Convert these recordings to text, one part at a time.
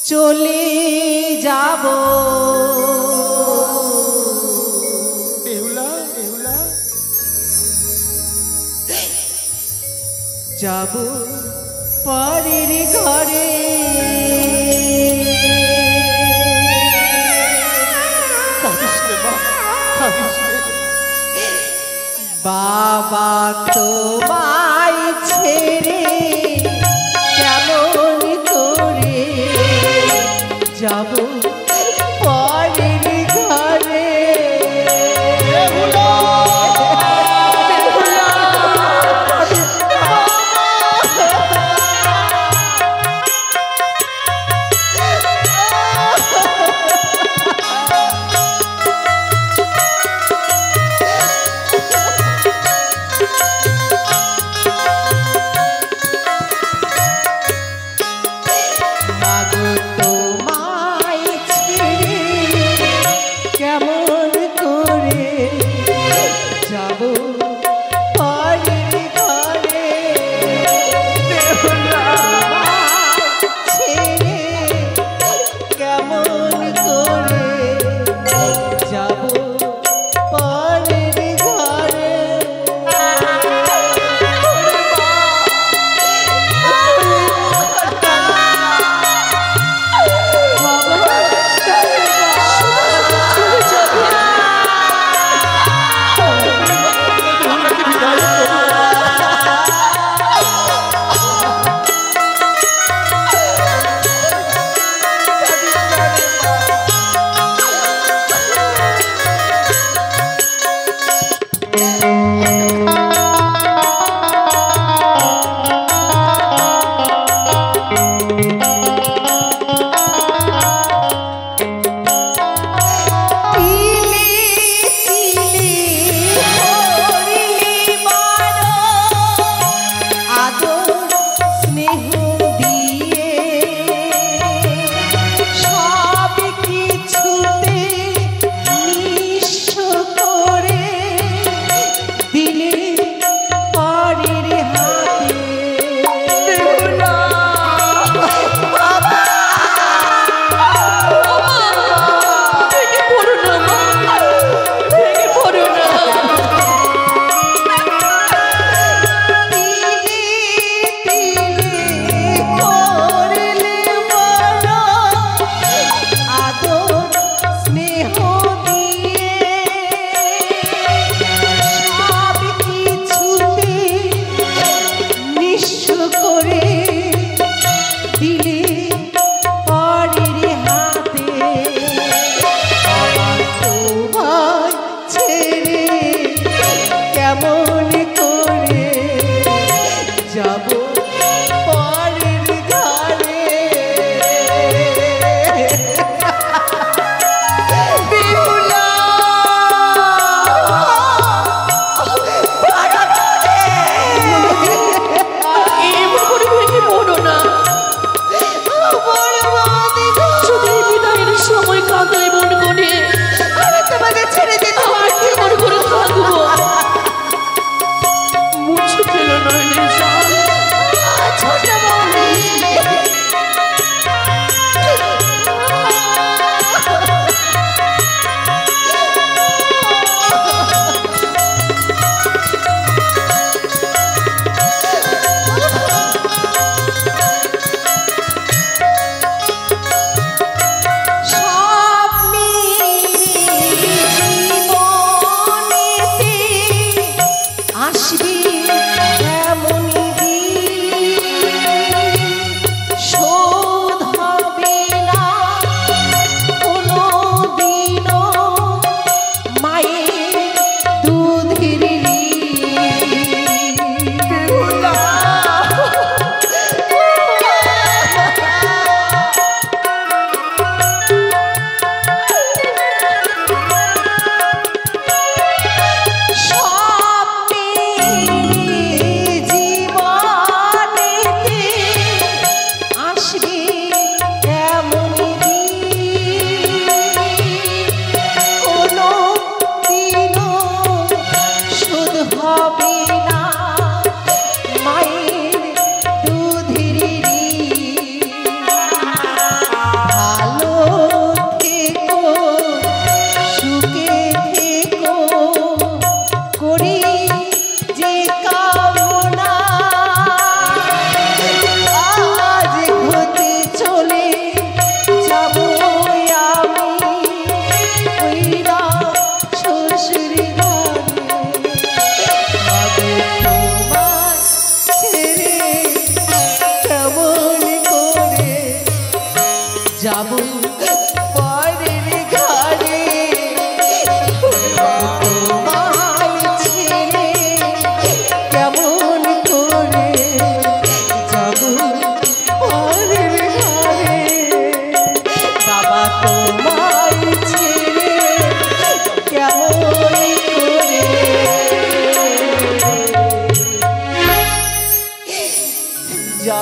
চলে যাব বেহুলা বেহুলা যাব পরের ঘরে বাবা তোমায় ছেড়ে কেমন করে যাব পরের ঘরে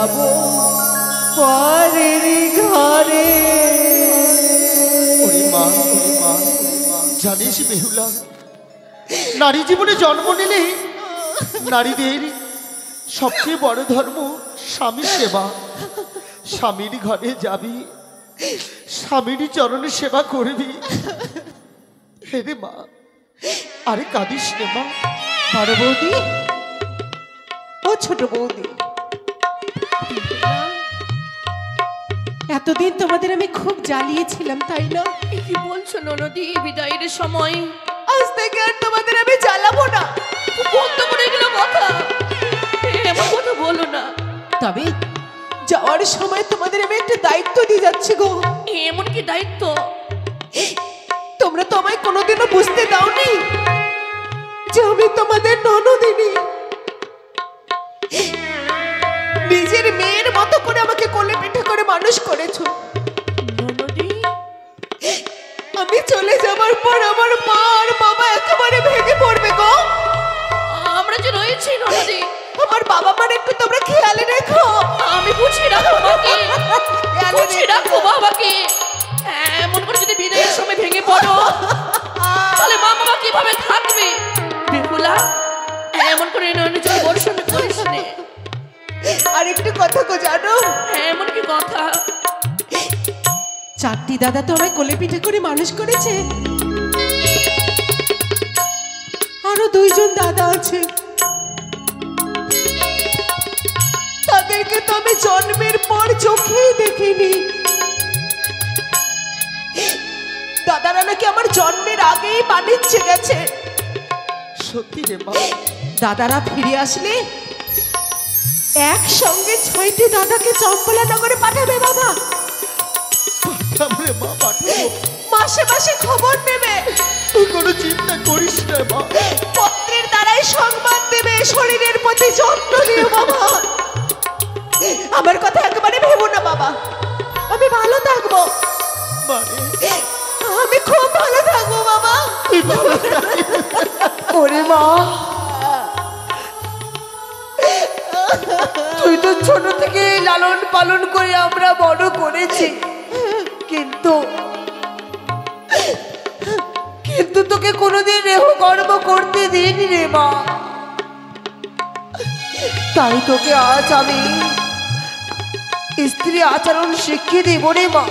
যাব পরের ঘরে। ওরে মা, ওরে মা, জানিস বেহুলা, নারী জীবনে জন্ম নিলে নারীদের সবচেয়ে বড় ধর্ম স্বামী সেবা। স্বামীর ঘরে যাবি, স্বামীর চরণে সেবা করবি। হে মা, আরে কাঁদিস রে মা। বড় বৌদি, ও ছোট বৌদি, এতদিন তোমাদের আমি খুব জ্বালিয়েছিলাম, তাই না? কি বলছো ননদি? বিদায়ের সময় আজ থেকে আর তোমাদের আমি জ্বালাবো না। বন্ধ করে গেল কথা। এমন কথা বলো না। তবে যাওয়ার সময় তোমাদের আমি একটা দায়িত্ব দিয়ে যাচ্ছি গো। এমন কি দায়িত্ব? তোমরা তো আমায় কোনোদিনও বুঝতে দাওনি যে আমি তোমাদের ননদিনী। নিজের মেয়ের মতো করে আমাকে কোলে পিঠে করে মানুষ করেছো। ননদি, আমি চলে যাবার পর আমার মা আর বাবা একেবারে ভেঙে পড়বে গো। আমরা যে রয়েছি ননদি, আমার বাবা মার একটু তোমরা খেয়ালে রেখো। আমি বুঝি রাখো বাবাকে, বুঝি রাখো বাবাকে। এমন করে যদি বিদায়ের সময় ভেঙে পড়ো, তাহলে মা বাবা কিভাবে থাকবে? বেহুলা, এমন করে নিজের বর্ষণ করিস নে। আর একটু কথা গো জানো, এমন কি কথা? চারটি দাদা তো আমায় কোলে পিঠে করে মানুষ করেছে। আরো দুইজন দাদা আছে, তাদেরকে তো আমি জন্মের পর চোখেই দেখিনি। দাদারা নাকি আমার জন্মের আগেই বাণিজ্যে গেছে। সত্যি রে মা। দাদারা ফিরে আসলে একসঙ্গে 6টি দাদাকে চম্পলা নগরে পাঠাবে বাবা। পাঠাবো রে মা, পাঠাবো। মাসে মাসে খবর নেবে। তুই কোনো চিন্তা করিস না মা। পত্রের দ্বারাই সংবাদ দেবে। শরীরের প্রতি যত্ন নিও বাবা। আমার কথা একেবারে ভেবো না বাবা। আমি ভালো থাকবো, মানে আমি খুব ভালো থাকবো বাবা। তুই ভালো থাকিস। ওরে মা, তুই তো ছোট থেকে লালন পালন করে আমরা বড় করেছি, কিন্তু কিন্তু তোকে কোনোদিন রেহ কর্ম করতে দিইনি রে মা। তাই তোকে আজ আমি স্ত্রী আচরণ শিখিয়ে দেব রে মা।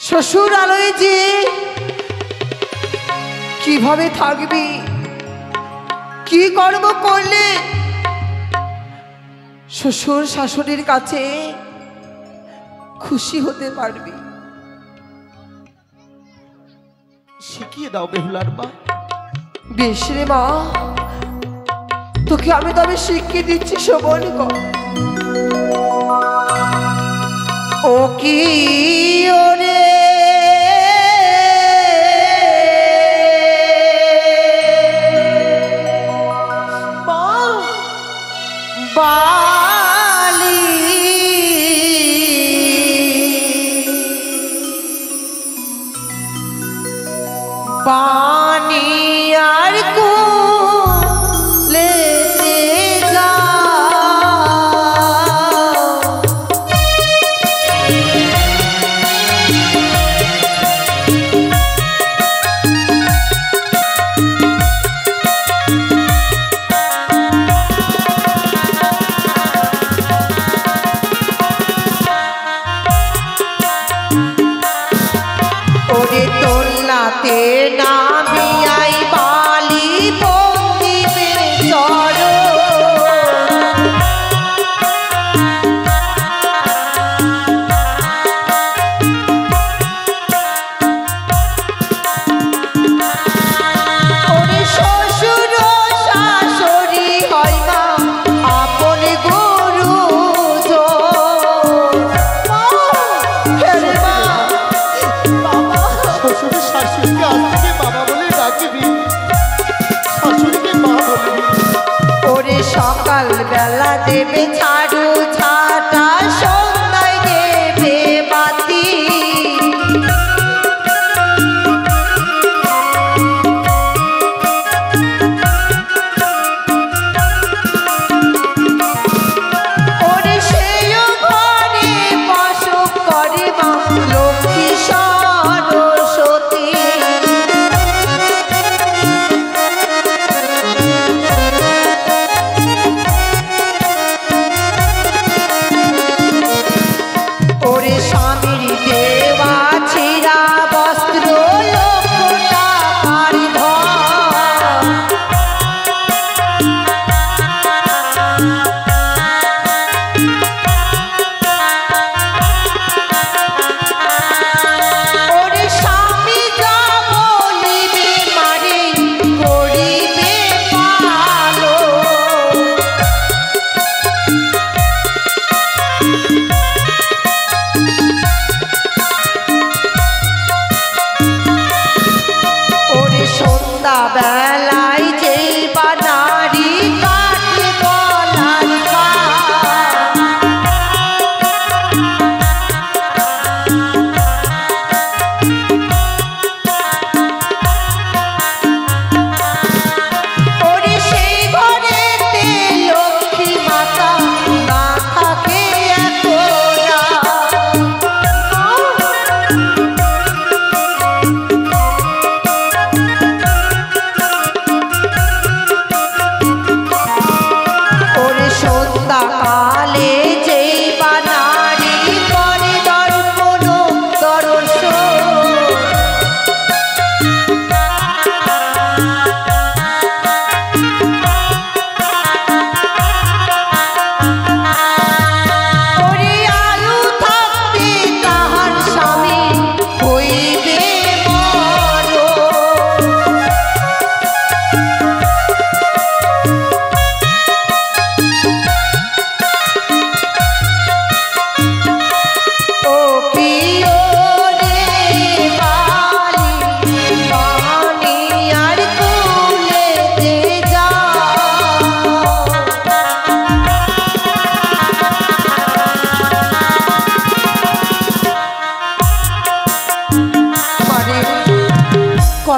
শ্বশুর আলোয় যে কিভাবে থাকবি, কি কর্ম করলে শ্বশুর শাশুড়ির কাছে খুশি হতে পারবি, শিখিয়ে দাও বেহুলার মা। বেশ রে মা, তোকে আমি তবে শিখিয়ে দিচ্ছি, শোভন কর। ও কি ওরে বালি পানি আর কুলেতে যাও, ওরে তোলাতে নামিয়াই বালি পঙ্কিমের চরণ, ওরে শ্বশুর শাশুড়ি হয় না আপন গুরুজন। শ্বশুরের শাশুড়িকে আজ থেকে বাবা বলে ডাকবি, শাশুড়িকে মা বলবি। ওরে সকাল বেলা দেবে ঝাড়ু ঝাঁটা, সন্ধ্যায় দেবে বাতি,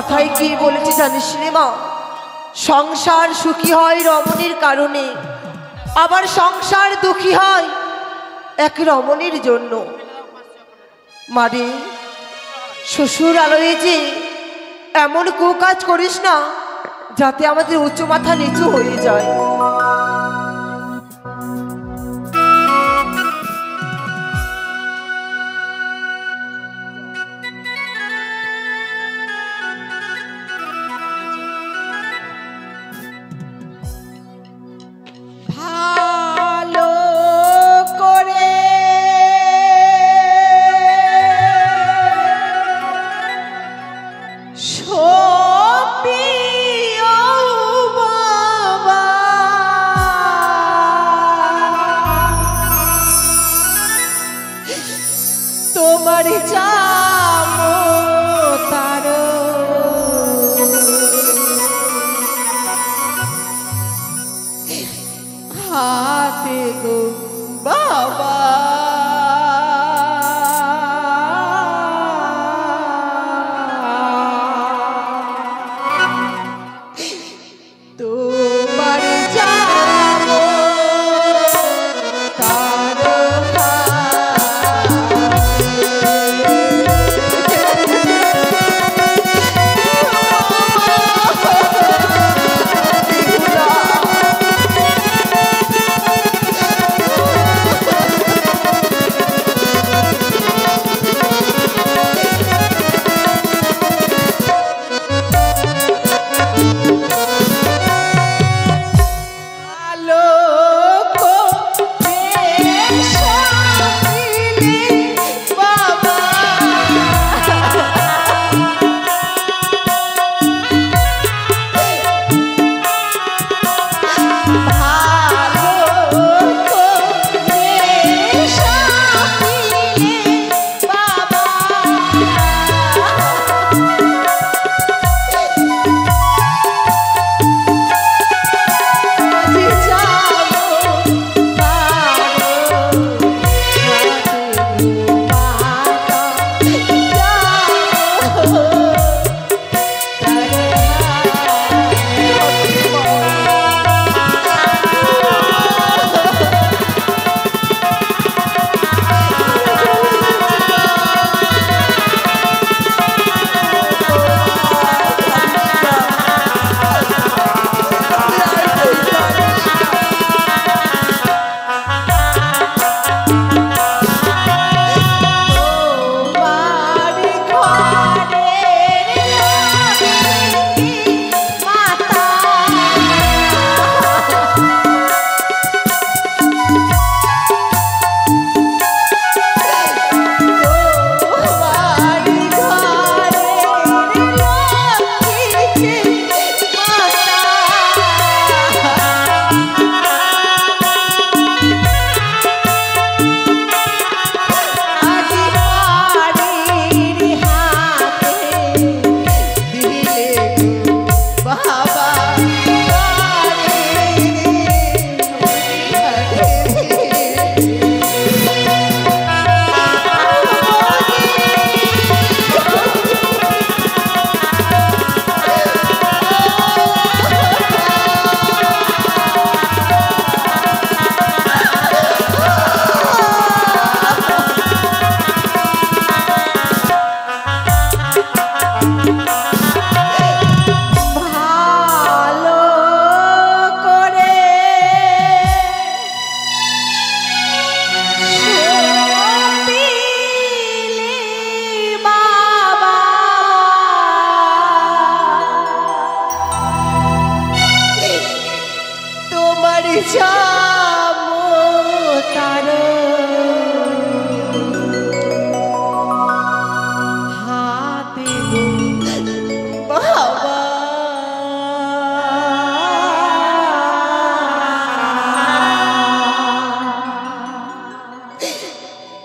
কথায় কি বলেছে জানিস রে মা? সংসার সুখী হয় রমণীর কারণে, আবার সংসার দুঃখী হয় এক রমণীর জন্য। মারে, শ্বশুর আলোয় যে এমন কুকাজ করিস না যাতে আমাদের উঁচু মাথা নিচু হয়ে যায়। ভালো করে সপিও বাবা, তোমার চামো তার হাতে গো বাবা।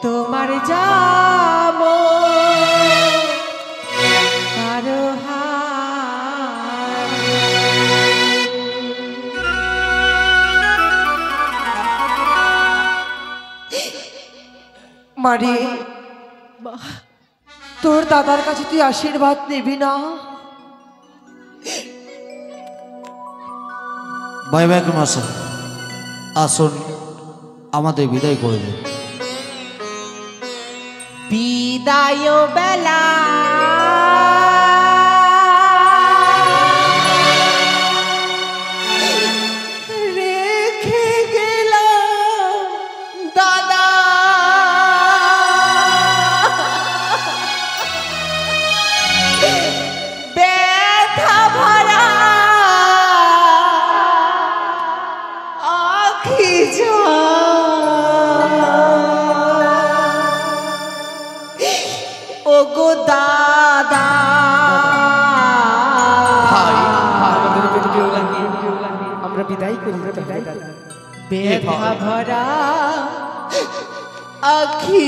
তোমার যাবো তার মারে, তোর দাদার কাছে তুই আশীর্বাদ নিবি না? ভাই ভাই মাসে আসুন আমাদের বিদায় করে দিন। বিদায় বেলা রেখে গেলাম দাদা, ব্যথা ভরা আখি ও গো দাদা, আমরা বিদায় করি ব্যথা ভরা আখি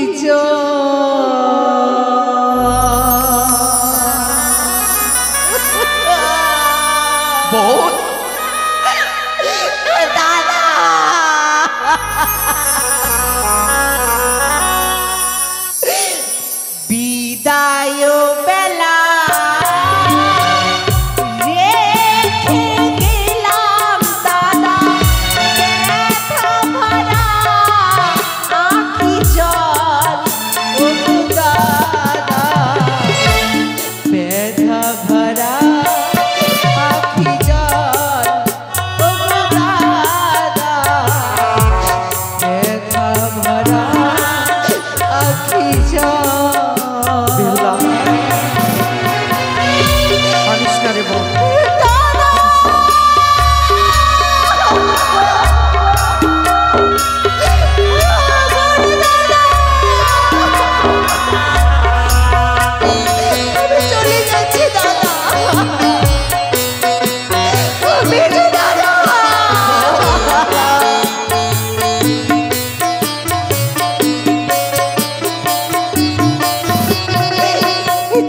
বোন দাদা, বিদায় বেলা রেখে গেলাম দাদা, ব্যথা ভরা আখি জল ও দাদা, ব্যথা ভরা আখি জল ও দাদা, ব্যথা ভরা আখি জল। চলে যাচ্ছি দাদা, মেজো দাদা।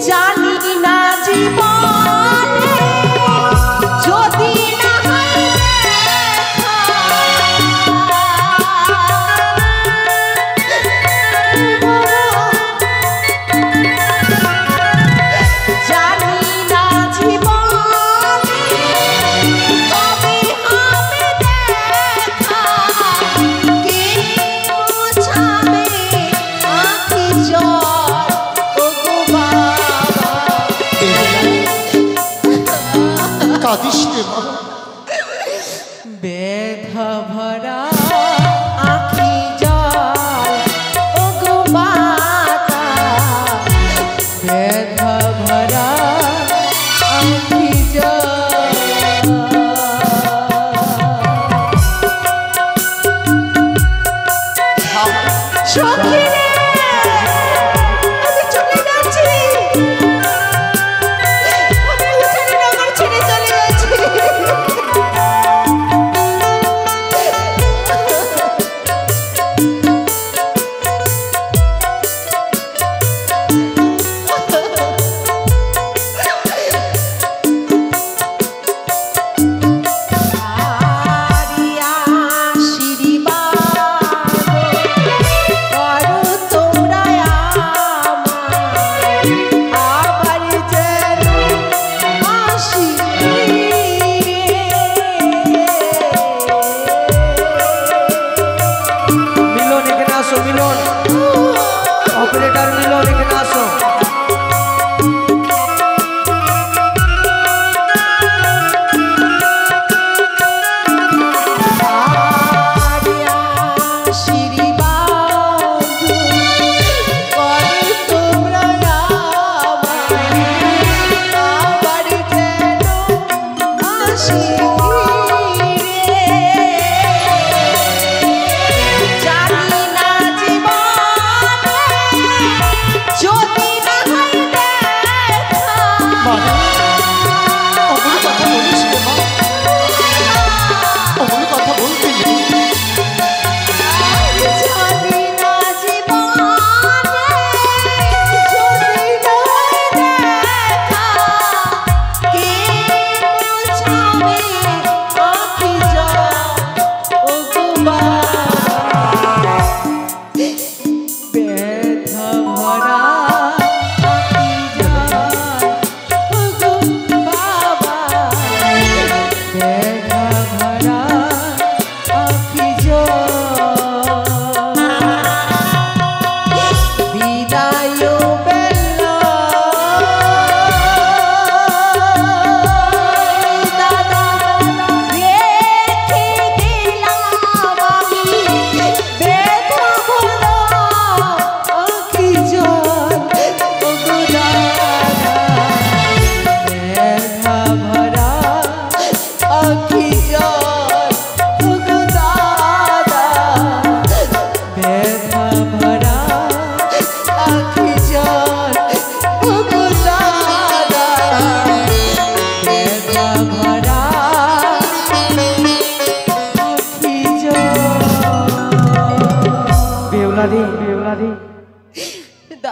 জানি না জীবনে যদি না হয় জানি না জীবনে কবে হবে দেখা, কে মোছাবে আখি জল ও গো বাবা। কাঁদিস রে মা, ব্যথা ভরা আখি জল ও গো মাতা, ব্যথা ভরা আখি জল। সখী রে, আমি চলে যাচ্ছি, আমি উঠানে নগর ছেড়ে চলে যাচ্ছি।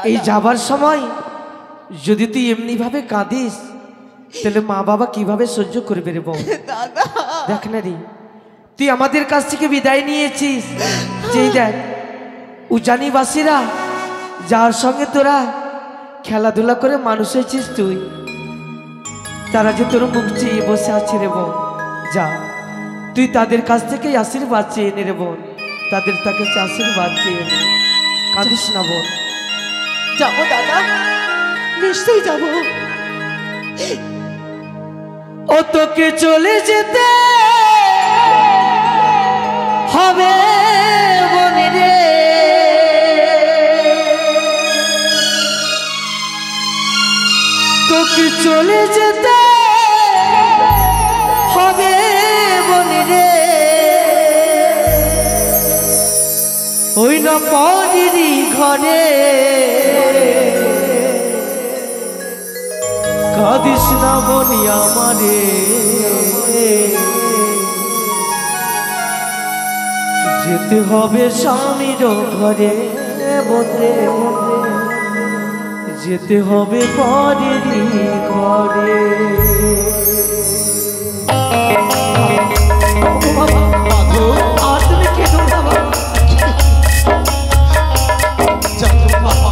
এই যাবার সময় যদি তুই এমনি ভাবে কাঁদিস তাহলে মা বাবা কিভাবে সহ্য করবে রে বউ? দাদা দেখ না রে, তুই আমাদের কাছ থেকে বিদায় নিয়েছিস, যেই দেখ উজানিবাসীরা যার সঙ্গে তোরা খেলাধুলা করে মানুষ হয়েছিস তুই, তারা যে তোর মুখ চেয়ে বসে আছে রে বোন। যা তুই তাদের কাছ থেকে আশীর্বাদ চেয়ে নে রে বোন, তাদের কাছে আশীর্বাদ চেয়ে নে, কাঁদিস না বোন। যাবো দাদা, নিশ্চয়ই যাবো। ও তোকে চলে যেতে হবে বনে রে, তোকে চলে যেতে হবে বনে রে, ওই না পরেরই ঘরে কাঁদিস না বনি আমারে, যেতে হবে স্বামীর ঘরে বনে, যেতে হবে পরেরই ঘরে। মাধব আর তুমি কেঁদো না বাবা। যাবো বাবা।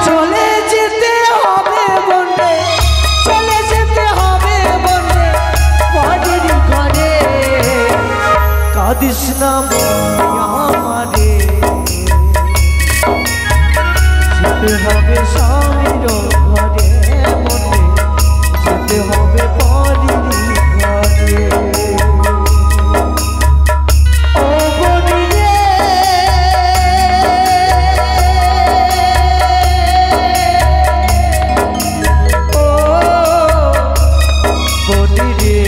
চলে যেতে হবে বনে, চলে যেতে হবে বনে পরেরই ঘরে, কাঁদিস না আমারে, যেতে হবে স্বামীর ঘরে বনে, যেতে হবে পরেরই ঘরে। ও বনি রে, ও বনি রে,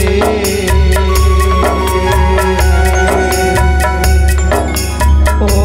ও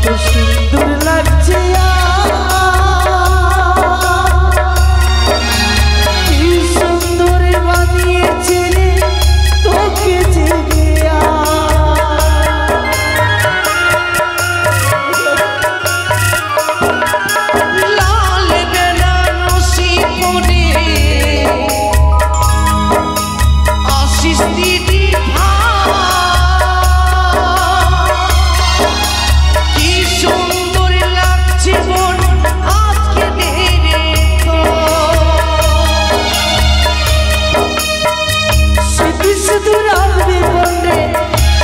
কত সুন্দর লাগছে কি সুন্দর বানিয়েছে রে তোকে জেগে লাল বেনারসি পরে আশিস দিদি কি সুন্দর লাগছে বোন আজকে দেরে স্মৃতি শুধু রাখবি মনে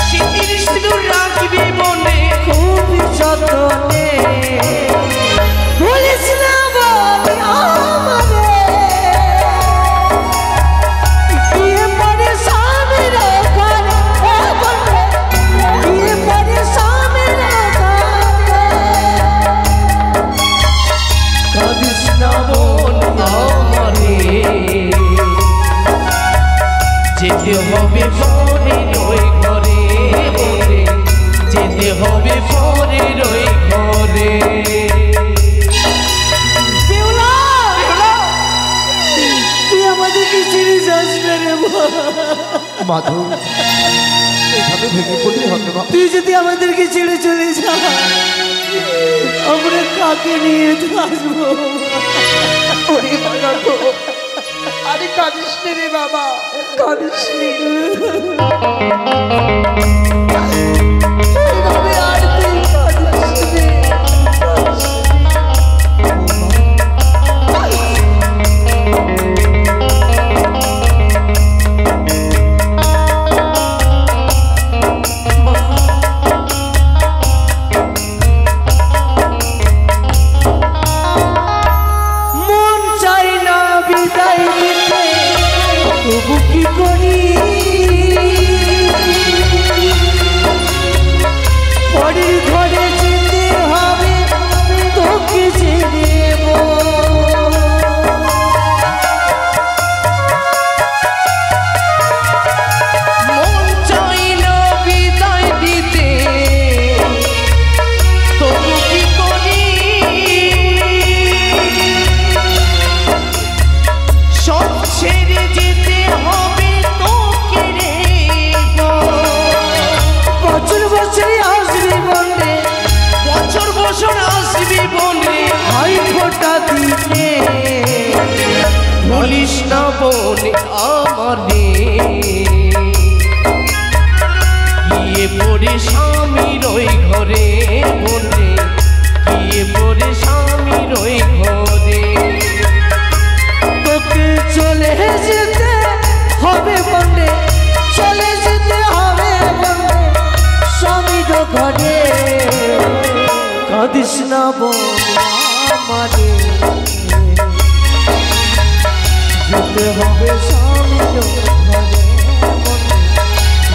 স্মৃতির শুধু রাখবি মনে খুব যত্নে ভুলিস না বল আমারে বিয়ে পরে স্বামীর ঘরে বিয়ে পরে স্বামীর ঘরে কাঁদিস না বোন আমারে যেতে হবে পরে ওই ঘরে বলে যেতে হবে পরে ওই ঘরে তুই আমাদেরকে ছেড়ে যাস না রে মা। মাধু এইভাবে ভেঙে পড়লে হবে মা। তুই যদি আমাদেরকে ছেড়ে চলে যা আমরা কাকে নিয়ে আসবো ওরে বাবা গো, আরে কাঁদিস নে রে বাবা, কাঁদিস নে। এইভাবে আর তুই কাঁদিস নে। মন চাই না বিদায় নিতে তবু কি করি পরের ঘরে যেতে হবে তোকে ছেড়ে মন চাই না বিদায় দিতে তবু কি করি সব ছেড়ে যেতে হবে তোকে রে বছর বছর আসবি বলে বছর বছর আসবি বলে ভাই ফোটা দিনে বলিস না বলে আমারে গিয়ে পড়ে স্বামীর ওই ঘরে বলে গিয়ে পড়ে স্বামীর ওই ঘরে তোকে চলে যেতে হবে বলে চলে যেতে হবে বলে স্বামীর ঘরে কাঁদিস না বলে আমারে যেতে হবে স্বামীর ঘরে বলে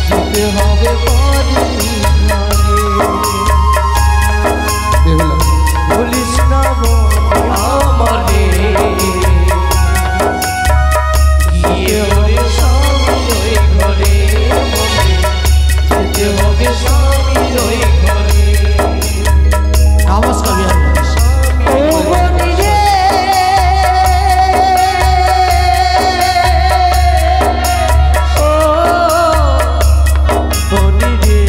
যেতে হবে বাড়ির ঘরে বলিস না বলে আমারে গিয়ে পড়ে স্বামীর ওই ঘরে বলে যেতে হবে স্বামীর ওই ঘরে নমস্কার বিহার ও বনি রে ও বনি রে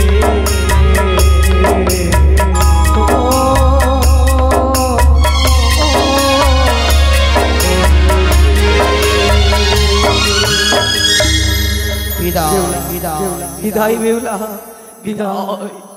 বিদায় বিদায় বিদায় বেউলা বিদায়